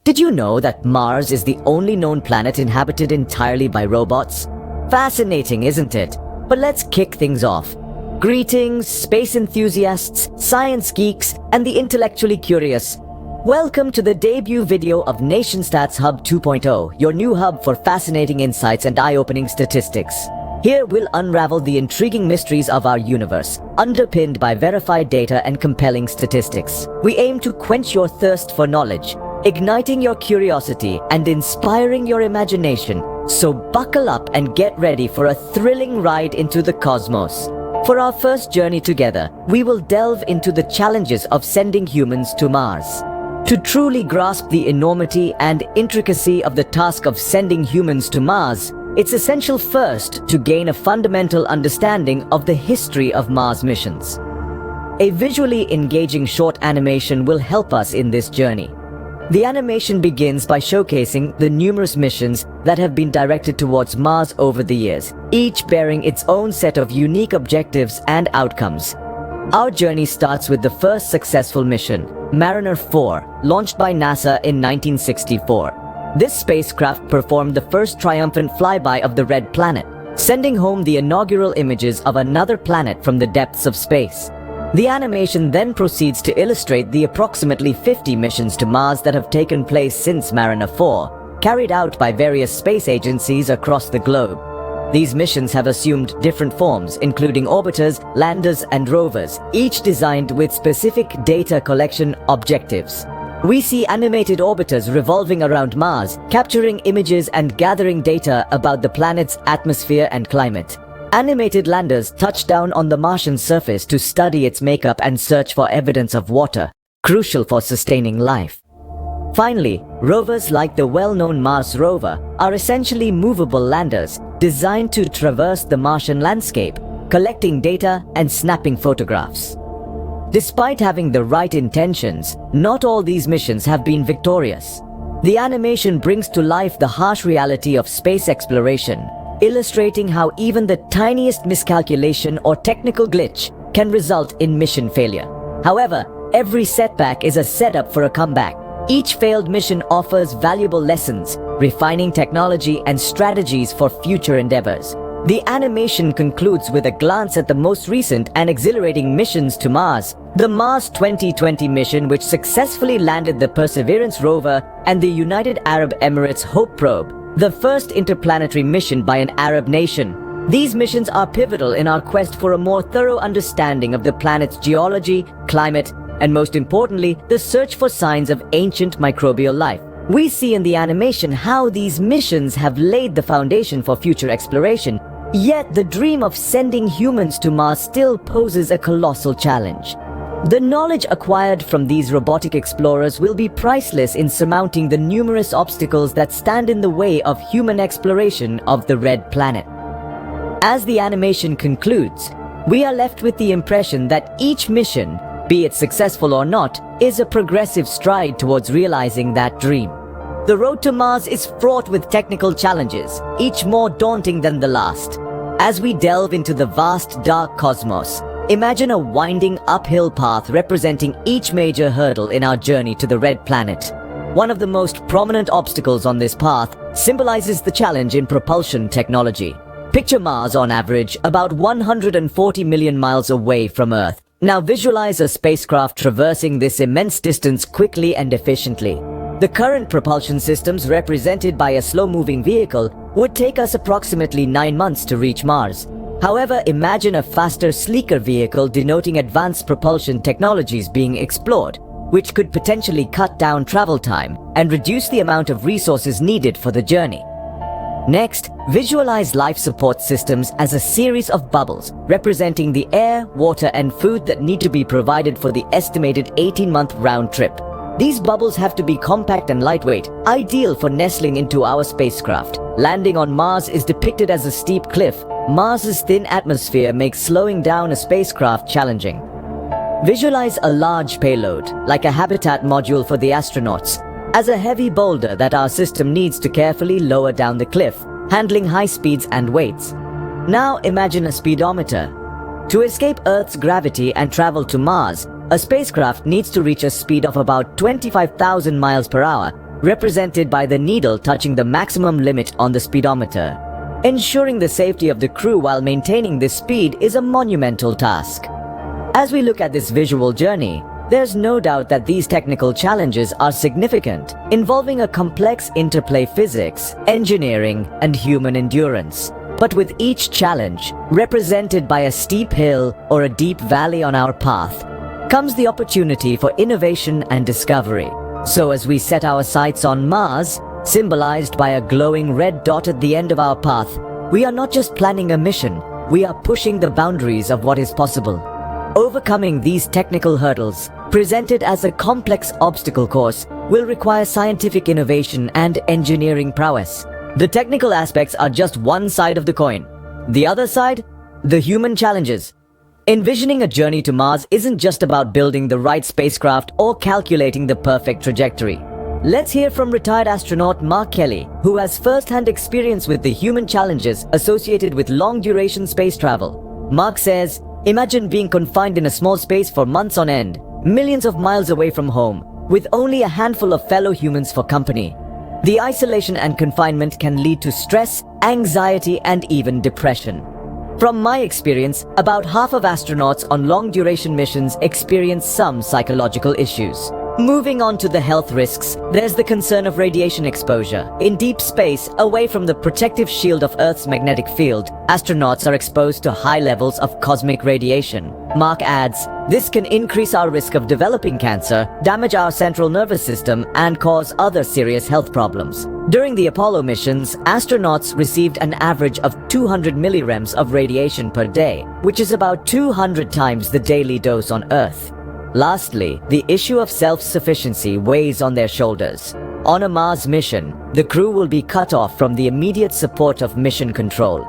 Did you know that Mars is the only known planet inhabited entirely by robots? Fascinating, isn't it? But let's kick things off. Greetings, space enthusiasts, science geeks, and the intellectually curious. Welcome to the debut video of NationStats Hub 2.0, your new hub for fascinating insights and eye-opening statistics. Here we'll unravel the intriguing mysteries of our universe, underpinned by verified data and compelling statistics. We aim to quench your thirst for knowledge, igniting your curiosity and inspiring your imagination. So buckle up and get ready for a thrilling ride into the cosmos. For our first journey together, we will delve into the challenges of sending humans to Mars. To truly grasp the enormity and intricacy of the task of sending humans to Mars, it's essential first to gain a fundamental understanding of the history of Mars missions. A visually engaging short animation will help us in this journey. The animation begins by showcasing the numerous missions that have been directed towards Mars over the years, each bearing its own set of unique objectives and outcomes. Our journey starts with the first successful mission, Mariner 4, launched by NASA in 1964. This spacecraft performed the first triumphant flyby of the Red Planet, sending home the inaugural images of another planet from the depths of space. The animation then proceeds to illustrate the approximately 50 missions to Mars that have taken place since Mariner 4, carried out by various space agencies across the globe. These missions have assumed different forms, including orbiters, landers, and rovers, each designed with specific data collection objectives. We see animated orbiters revolving around Mars, capturing images and gathering data about the planet's atmosphere and climate. Animated landers touch down on the Martian surface to study its makeup and search for evidence of water, crucial for sustaining life. Finally, rovers like the well-known Mars rover are essentially movable landers designed to traverse the Martian landscape, collecting data and snapping photographs. Despite having the right intentions, not all these missions have been victorious. The animation brings to life the harsh reality of space exploration, illustrating how even the tiniest miscalculation or technical glitch can result in mission failure. However, every setback is a setup for a comeback. Each failed mission offers valuable lessons, refining technology and strategies for future endeavors. The animation concludes with a glance at the most recent and exhilarating missions to Mars. The Mars 2020 mission, which successfully landed the Perseverance rover, and the United Arab Emirates Hope probe, the first interplanetary mission by an Arab nation. These missions are pivotal in our quest for a more thorough understanding of the planet's geology, climate, and most importantly, the search for signs of ancient microbial life. We see in the animation how these missions have laid the foundation for future exploration, yet the dream of sending humans to Mars still poses a colossal challenge. The knowledge acquired from these robotic explorers will be priceless in surmounting the numerous obstacles that stand in the way of human exploration of the Red Planet. As the animation concludes, we are left with the impression that each mission, be it successful or not, is a progressive stride towards realizing that dream. The road to Mars is fraught with technical challenges, each more daunting than the last. As we delve into the vast, dark cosmos, imagine a winding uphill path representing each major hurdle in our journey to the Red Planet. One of the most prominent obstacles on this path symbolizes the challenge in propulsion technology. Picture Mars on average about 140 million miles away from Earth. Now visualize a spacecraft traversing this immense distance quickly and efficiently. The current propulsion systems, represented by a slow-moving vehicle, would take us approximately 9 months to reach Mars. However, imagine a faster, sleeker vehicle denoting advanced propulsion technologies being explored, which could potentially cut down travel time and reduce the amount of resources needed for the journey. Next, visualize life support systems as a series of bubbles, representing the air, water, and food that need to be provided for the estimated 18-month round trip. These bubbles have to be compact and lightweight, ideal for nestling into our spacecraft. Landing on Mars is depicted as a steep cliff. Mars's thin atmosphere makes slowing down a spacecraft challenging. Visualize a large payload, like a habitat module for the astronauts, as a heavy boulder that our system needs to carefully lower down the cliff, handling high speeds and weights. Now imagine a speedometer. To escape Earth's gravity and travel to Mars, a spacecraft needs to reach a speed of about 25,000 miles per hour, represented by the needle touching the maximum limit on the speedometer. Ensuring the safety of the crew while maintaining this speed is a monumental task. As we look at this visual journey, there's no doubt that these technical challenges are significant, involving a complex interplay physics, engineering, and human endurance. But with each challenge, represented by a steep hill or a deep valley on our path, comes the opportunity for innovation and discovery. So as we set our sights on Mars, symbolized by a glowing red dot at the end of our path, we are not just planning a mission, we are pushing the boundaries of what is possible. Overcoming these technical hurdles, presented as a complex obstacle course, will require scientific innovation and engineering prowess. The technical aspects are just one side of the coin. The other side? The human challenges. Envisioning a journey to Mars isn't just about building the right spacecraft or calculating the perfect trajectory. Let's hear from retired astronaut Mark Kelly, who has first-hand experience with the human challenges associated with long-duration space travel. Mark says, "Imagine being confined in a small space for months on end, millions of miles away from home, with only a handful of fellow humans for company. The isolation and confinement can lead to stress, anxiety, and even depression. From my experience, about half of astronauts on long-duration missions experience some psychological issues." Moving on to the health risks, there's the concern of radiation exposure. In deep space, away from the protective shield of Earth's magnetic field, astronauts are exposed to high levels of cosmic radiation. Mark adds, "This can increase our risk of developing cancer, damage our central nervous system, and cause other serious health problems." During the Apollo missions, astronauts received an average of 200 millirems of radiation per day, which is about 200 times the daily dose on Earth. Lastly, the issue of self-sufficiency weighs on their shoulders. On a Mars mission, the crew will be cut off from the immediate support of mission control.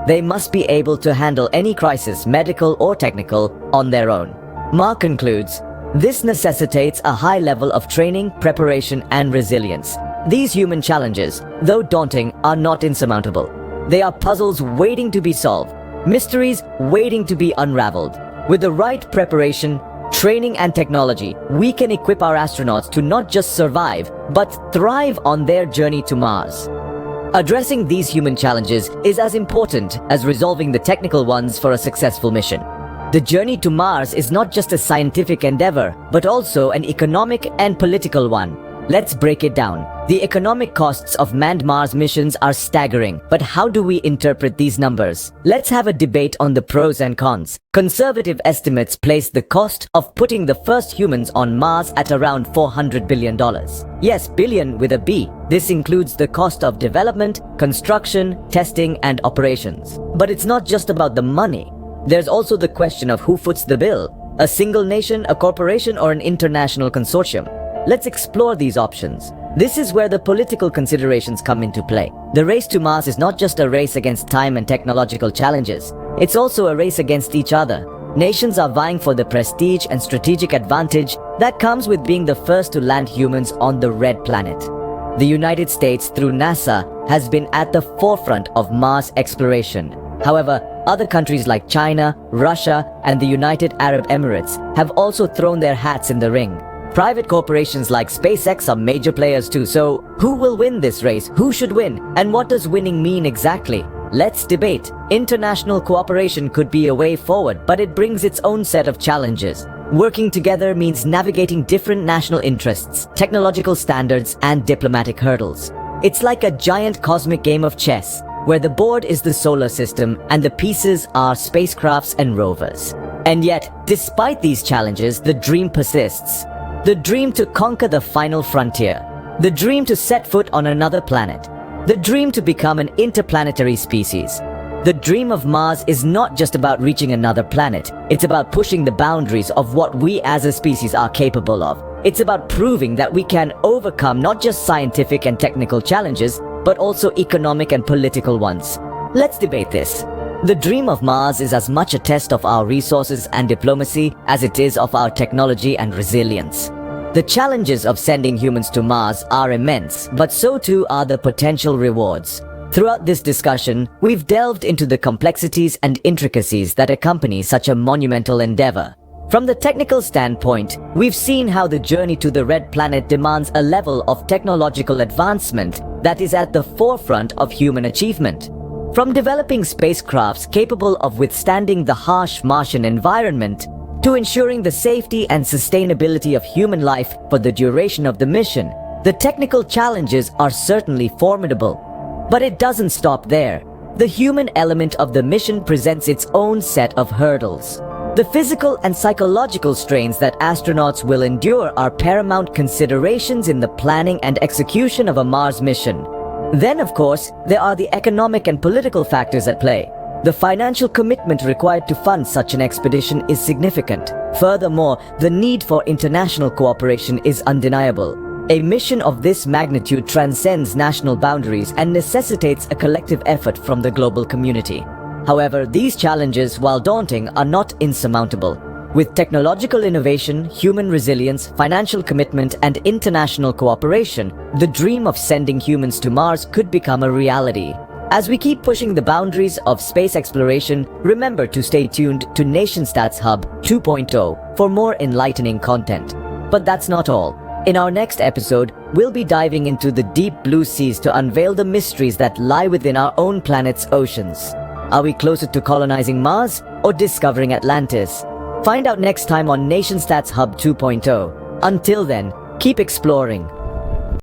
They must be able to handle any crisis, medical or technical, on their own. Mark concludes, "This necessitates a high level of training, preparation, and resilience. These human challenges, though daunting, are not insurmountable. They are puzzles waiting to be solved, mysteries waiting to be unraveled. With the right preparation, training, and technology, we can equip our astronauts to not just survive, but thrive on their journey to Mars." Addressing these human challenges is as important as resolving the technical ones for a successful mission. The journey to Mars is not just a scientific endeavor, but also an economic and political one. Let's break it down. The economic costs of manned Mars missions are staggering, but how do we interpret these numbers? Let's have a debate on the pros and cons. Conservative estimates place the cost of putting the first humans on Mars at around $400 billion. Yes, billion with a B. This includes the cost of development, construction, testing, and operations. But it's not just about the money. There's also the question of who foots the bill. A single nation, a corporation, or an international consortium? Let's explore these options. This is where the political considerations come into play. The race to Mars is not just a race against time and technological challenges. It's also a race against each other. Nations are vying for the prestige and strategic advantage that comes with being the first to land humans on the red planet. The United States, through NASA, has been at the forefront of Mars exploration. However, other countries like China, Russia, and the United Arab Emirates have also thrown their hats in the ring. Private corporations like SpaceX are major players too, so who will win this race? Who should win? And what does winning mean exactly? Let's debate. International cooperation could be a way forward, but it brings its own set of challenges. Working together means navigating different national interests, technological standards, and diplomatic hurdles. It's like a giant cosmic game of chess, where the board is the solar system and the pieces are spacecrafts and rovers. And yet, despite these challenges, the dream persists. The dream to conquer the final frontier. The dream to set foot on another planet. The dream to become an interplanetary species. The dream of Mars is not just about reaching another planet. It's about pushing the boundaries of what we as a species are capable of. It's about proving that we can overcome not just scientific and technical challenges, but also economic and political ones. Let's debate this. The dream of Mars is as much a test of our resources and diplomacy as it is of our technology and resilience. The challenges of sending humans to Mars are immense, but so too are the potential rewards. Throughout this discussion, we've delved into the complexities and intricacies that accompany such a monumental endeavor. From the technical standpoint, we've seen how the journey to the Red Planet demands a level of technological advancement that is at the forefront of human achievement. From developing spacecrafts capable of withstanding the harsh Martian environment, to ensuring the safety and sustainability of human life for the duration of the mission, the technical challenges are certainly formidable. But it doesn't stop there. The human element of the mission presents its own set of hurdles. The physical and psychological strains that astronauts will endure are paramount considerations in the planning and execution of a Mars mission. Then, of course, there are the economic and political factors at play. The financial commitment required to fund such an expedition is significant. Furthermore, the need for international cooperation is undeniable. A mission of this magnitude transcends national boundaries and necessitates a collective effort from the global community. However, these challenges, while daunting, are not insurmountable. With technological innovation, human resilience, financial commitment, and international cooperation, the dream of sending humans to Mars could become a reality. As we keep pushing the boundaries of space exploration, remember to stay tuned to NationStats Hub 2.0 for more enlightening content. But that's not all. In our next episode, we'll be diving into the deep blue seas to unveil the mysteries that lie within our own planet's oceans. Are we closer to colonizing Mars or discovering Atlantis? Find out next time on NationStats Hub 2.0. Until then, keep exploring.